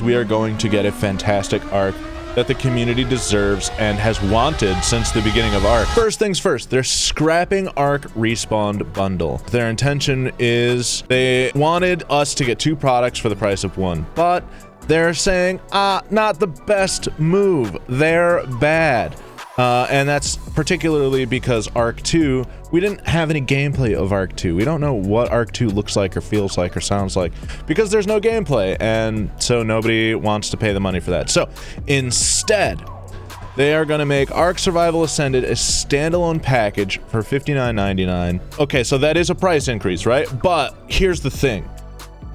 we are going to get a fantastic ARK that the community deserves and has wanted since the beginning of ARK. First things first, they're scrapping ARK Respawned Bundle. Their intention is they wanted us to get 2 products for the price of 1, but they're saying, not the best move. They're bad. And that's particularly because ARK 2, we didn't have any gameplay of ARK 2. We don't know what ARK 2 looks like or feels like or sounds like because there's no gameplay, and so nobody wants to pay the money for that. So instead, they are going to make ARK Survival Ascended a standalone package for $59.99. Okay, so that is a price increase, right? But here's the thing.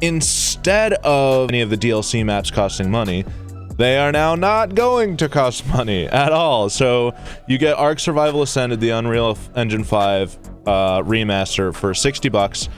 Instead of any of the DLC maps costing money, they are now not going to cost money at all. So you get ARK Survival Ascended, the Unreal Engine 5 remaster for $60,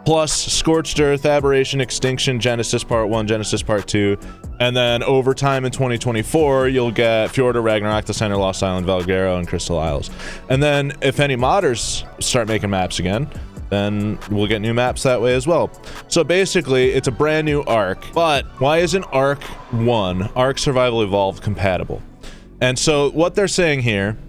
plus Scorched Earth, Aberration, Extinction, Genesis Part 1, Genesis Part 2, and then over time in 2024, you'll get Fjorda, Ragnarok, The Center, Lost Island, Valguero, and Crystal Isles. And then if any modders start making maps again, then we'll get new maps that way as well. So basically, it's a brand new ARK, but why isn't ARK 1, ARK Survival Evolved, compatible? And so what they're saying here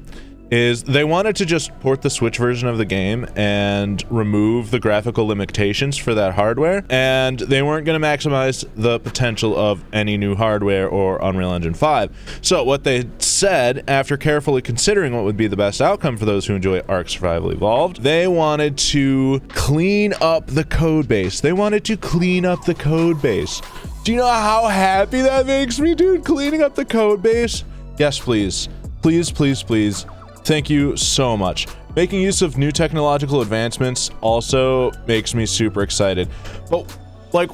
is they wanted to just port the Switch version of the game and remove the graphical limitations for that hardware, and they weren't going to maximize the potential of any new hardware or Unreal Engine 5. So what they said, after carefully considering what would be the best outcome for those who enjoy ARK Survival Evolved, they wanted to clean up the code base. They wanted to clean up the code base. Do you know how happy that makes me, dude? Cleaning up the code base? Yes, please. Please, please, please. Thank you so much. Making use of new technological advancements also makes me super excited. But, like,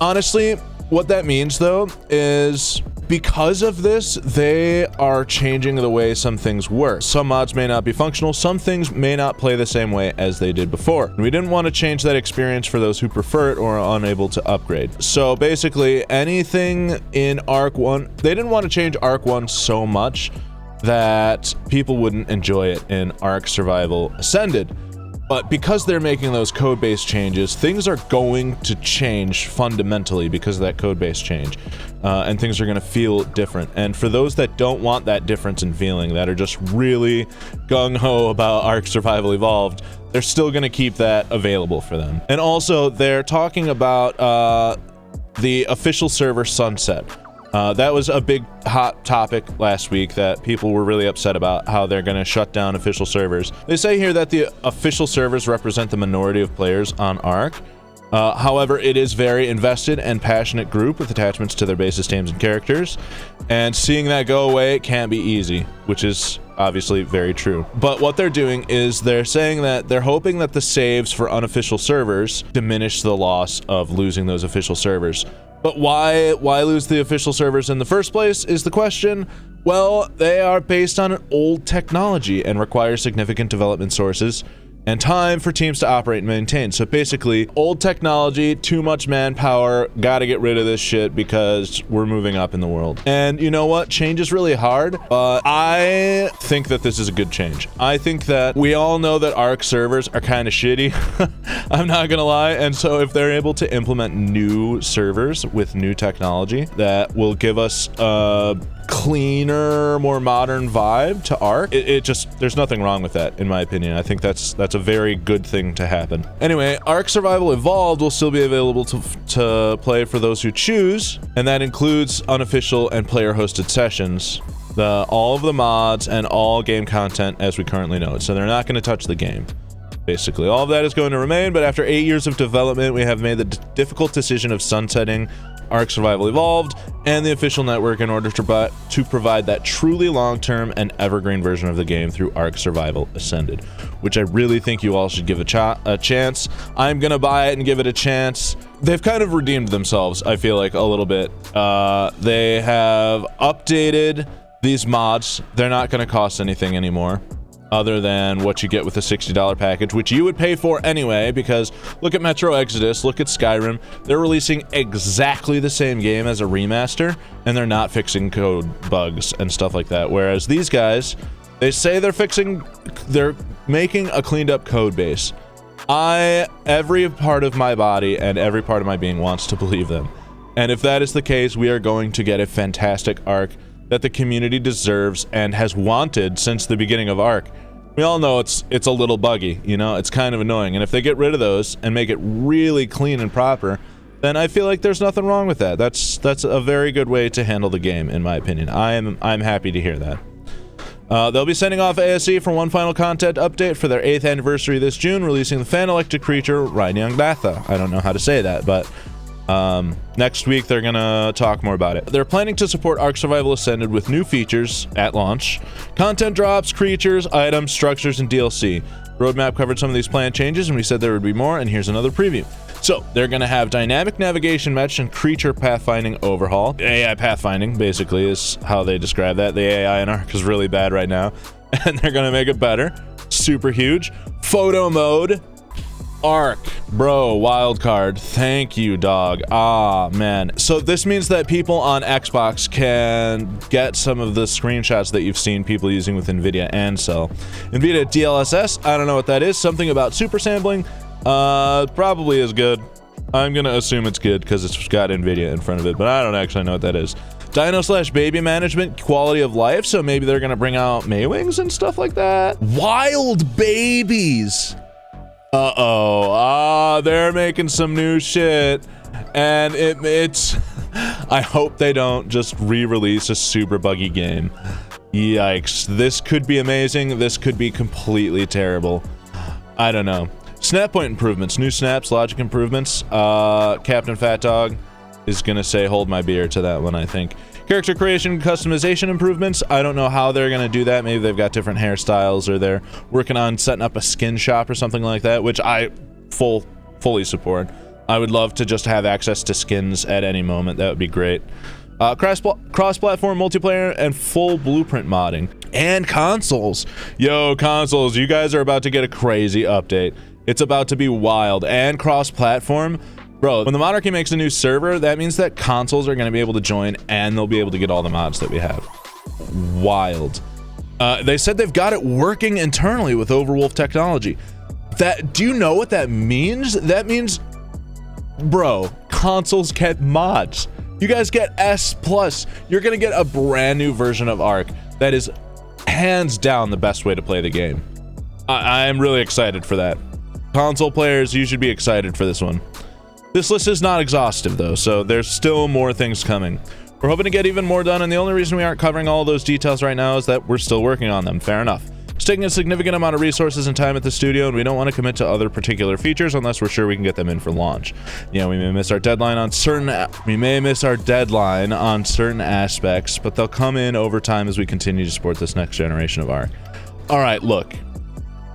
honestly, what that means, though, is because of this, they are changing the way some things work. Some mods may not be functional, some things may not play the same way as they did before. And we didn't want to change that experience for those who prefer it or are unable to upgrade. So basically, anything in ARK 1, they didn't want to change ARK 1 so much that people wouldn't enjoy it in ARK Survival Ascended. But because they're making those code-based changes, things are going to change fundamentally because of that code-based change. And things are going to feel different. And for those that don't want that difference in feeling, that are just really gung-ho about ARK Survival Evolved, they're still going to keep that available for them. And also, they're talking about the official server sunset. That was a big hot topic last week that people were really upset about, how they're going to shut down official servers. They say here that the official servers represent the minority of players on ARK. However, it is a very invested and passionate group with attachments to their bases, teams, and characters. And seeing that go away can't be easy, which is obviously very true. But what they're doing is they're saying that they're hoping that the saves for unofficial servers diminish the loss of losing those official servers. But why lose the official servers in the first place is the question. Well, they are based on an old technology and require significant development sources and time for teams to operate and maintain. So basically, old technology, too much manpower, gotta get rid of this shit because we're moving up in the world. And you know what? Change is really hard, but I think that this is a good change. I think that we all know that ARK servers are kind of shitty. I'm not gonna lie. And so if they're able to implement new servers with new technology that will give us a cleaner, more modern vibe to ARK, it just, there's nothing wrong with that, in my opinion. I think that's a very good thing to happen. Anyway, ARK Survival Evolved will still be available to play for those who choose, and that includes unofficial and player-hosted sessions, all of the mods, and all game content as we currently know it. So they're not going to touch the game. Basically, all of that is going to remain, but after 8 years of development, we have made the difficult decision of sunsetting ARK Survival Evolved and the official network in order to provide that truly long-term and evergreen version of the game through ARK Survival Ascended, which I really think you all should give a chance. I'm gonna buy it and give it a chance. They've kind of redeemed themselves, I feel like, a little bit. They have updated these mods. They're not gonna cost anything anymore, other than what you get with a $60 package, which you would pay for anyway, because look at Metro Exodus, look at Skyrim. They're releasing exactly the same game as a remaster, and they're not fixing code bugs and stuff like that. Whereas these guys, they say they're making a cleaned up code base. Every part of my body and every part of my being wants to believe them. And if that is the case, we are going to get a fantastic ARK that the community deserves and has wanted since the beginning of ARK. We all know it's a little buggy, you know, it's kind of annoying. And if they get rid of those and make it really clean and proper, then I feel like there's nothing wrong with that. That's a very good way to handle the game, in my opinion. I'm happy to hear that. They'll be sending off ASA for one final content update for their 8th anniversary this June, releasing the fan-elected creature Reinyoungbatha. I don't know how to say that, but next week they're gonna talk more about it. They're planning to support ARK Survival Ascended with new features at launch, content drops, creatures, items, structures, and DLC. Roadmap covered some of these planned changes, and we said there would be more, and here's another preview. So, they're going to have dynamic navigation match and creature pathfinding overhaul. AI pathfinding, basically, is how they describe that. The AI in ARK is really bad right now, and they're going to make it better. Super huge. Photo mode. ARK. Bro, wildcard. Thank you, dog. Ah, man. So this means that people on Xbox can get some of the screenshots that you've seen people using with NVIDIA and Cell. NVIDIA DLSS, I don't know what that is. Something about super sampling. Probably is good. I'm gonna assume it's good because it's got NVIDIA in front of it, but I don't actually know what that is. Dino/baby management, quality of life, so maybe they're gonna bring out Maywings and stuff like that. Wild babies! Uh-oh. They're making some new shit. And it's... I hope they don't just re-release a super buggy game. Yikes. This could be amazing. This could be completely terrible. I don't know. Snap point improvements. New snaps, logic improvements. Captain Fat Dog is gonna say hold my beer to that one, I think. Character creation, customization improvements. I don't know how they're gonna do that. Maybe they've got different hairstyles, or they're working on setting up a skin shop or something like that, which I fully support. I would love to just have access to skins at any moment. That would be great. Cross-platform multiplayer and full blueprint modding. And consoles. Yo, consoles, you guys are about to get a crazy update. It's about to be wild. And cross-platform. Bro, when the Monarchy makes a new server, that means that consoles are going to be able to join and they'll be able to get all the mods that we have. Wild. They said they've got it working internally with Overwolf technology. Do you know what that means? That means, bro, consoles get mods. You guys get S+. You're going to get a brand new version of ARK that is hands down the best way to play the game. I'm really excited for that. Console players, you should be excited for this one. This list is not exhaustive though, so there's still more things coming. We're hoping to get even more done, and the only reason we aren't covering all of those details right now is that we're still working on them. Fair enough. It's taking a significant amount of resources and time at the studio, and we don't want to commit to other particular features unless we're sure we can get them in for launch. Yeah, we may miss our deadline on certain aspects, but they'll come in over time as we continue to support this next generation of ARK. All right, look.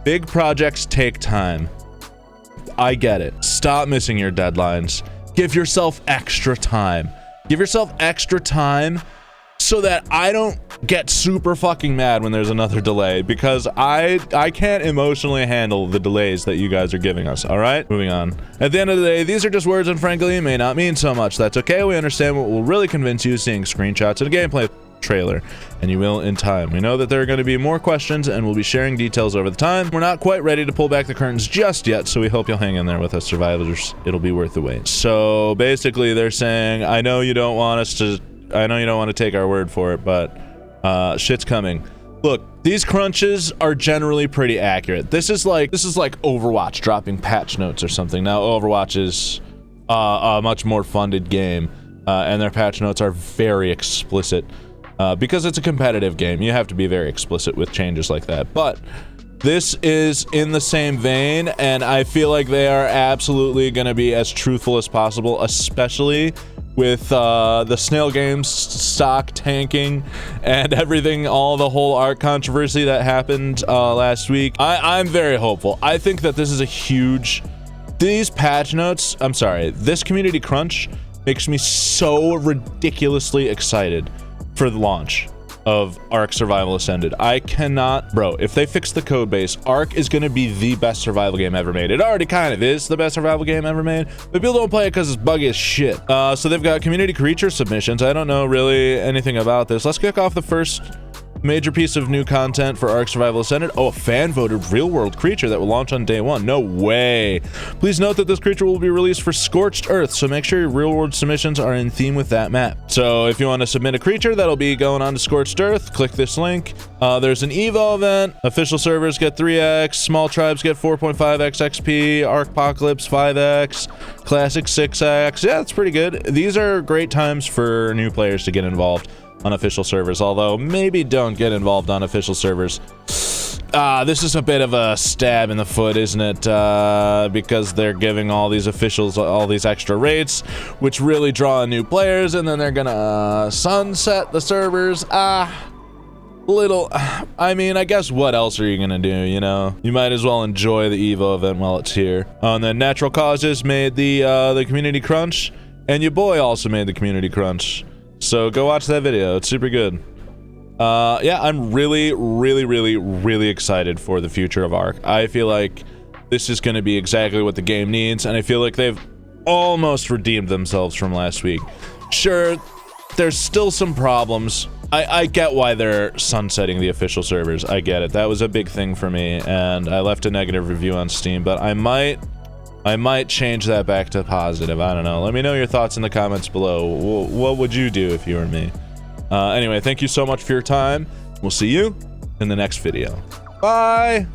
Big projects take time. I get it. Stop missing your deadlines. Give yourself extra time. Give yourself extra time so that I don't get super fucking mad when there's another delay, because I can't emotionally handle the delays that you guys are giving us, all right? Moving on. At the end of the day, these are just words, and frankly, it may not mean so much. That's okay. We understand what will really convince you is seeing screenshots and a gameplay trailer, and you will in time. We know that there are going to be more questions, and we'll be sharing details over the time. We're not quite ready to pull back the curtains just yet, so we hope you'll hang in there with us, survivors. It'll be worth the wait. So basically, they're saying, I know you don't want to take our word for it, but shit's coming. Look, these crunches are generally pretty accurate. This is like Overwatch dropping patch notes or something. Now Overwatch is a much more funded game, and their patch notes are very explicit. Because it's a competitive game, you have to be very explicit with changes like that. But this is in the same vein, and I feel like they are absolutely going to be as truthful as possible, especially with the Snail Games stock tanking and everything, the whole ARK controversy that happened last week. I'm very hopeful. I think that this is these patch notes, this community crunch makes me so ridiculously excited for the launch of ARK Survival Ascended. I cannot... Bro, if they fix the code base, ARK is going to be the best survival game ever made. It already kind of is the best survival game ever made, but people don't play it because it's buggy as shit. So they've got community creature submissions. I don't know really anything about this. Let's kick off the first Major piece of new content for Ark Survival Ascended. Oh, a fan-voted real-world creature that will launch on day 1. No way. Please note that this creature will be released for Scorched Earth, so make sure your real-world submissions are in theme with that map. So if you want to submit a creature, that'll be going on to Scorched Earth. Click this link. There's an Evo event. Official servers get 3x. Small tribes get 4.5x XP. Ark Apocalypse 5x. Classic 6x. Yeah, that's pretty good. These are great times for new players to get involved on official servers, although maybe don't get involved on official servers. This is a bit of a stab in the foot, isn't it? Because they're giving all these officials all these extra rates, which really draw in new players, and then they're gonna sunset the servers. I mean, I guess what else are you gonna do, you know? You might as well enjoy the Evo event while it's here. And then Natural Causes made the community crunch, and your boy also made the community crunch. So go watch that video. It's super good. Yeah, I'm really excited for the future of Ark. I feel like this is going to be exactly what the game needs, and I feel like they've almost redeemed themselves from last week. Sure, there's still some problems. I get why they're sunsetting the official servers. I get it. That was a big thing for me, and I left a negative review on Steam, but I might change that back to positive. I don't know. Let me know your thoughts in the comments below. What would you do if you were me? Anyway, thank you so much for your time. We'll see you in the next video. Bye!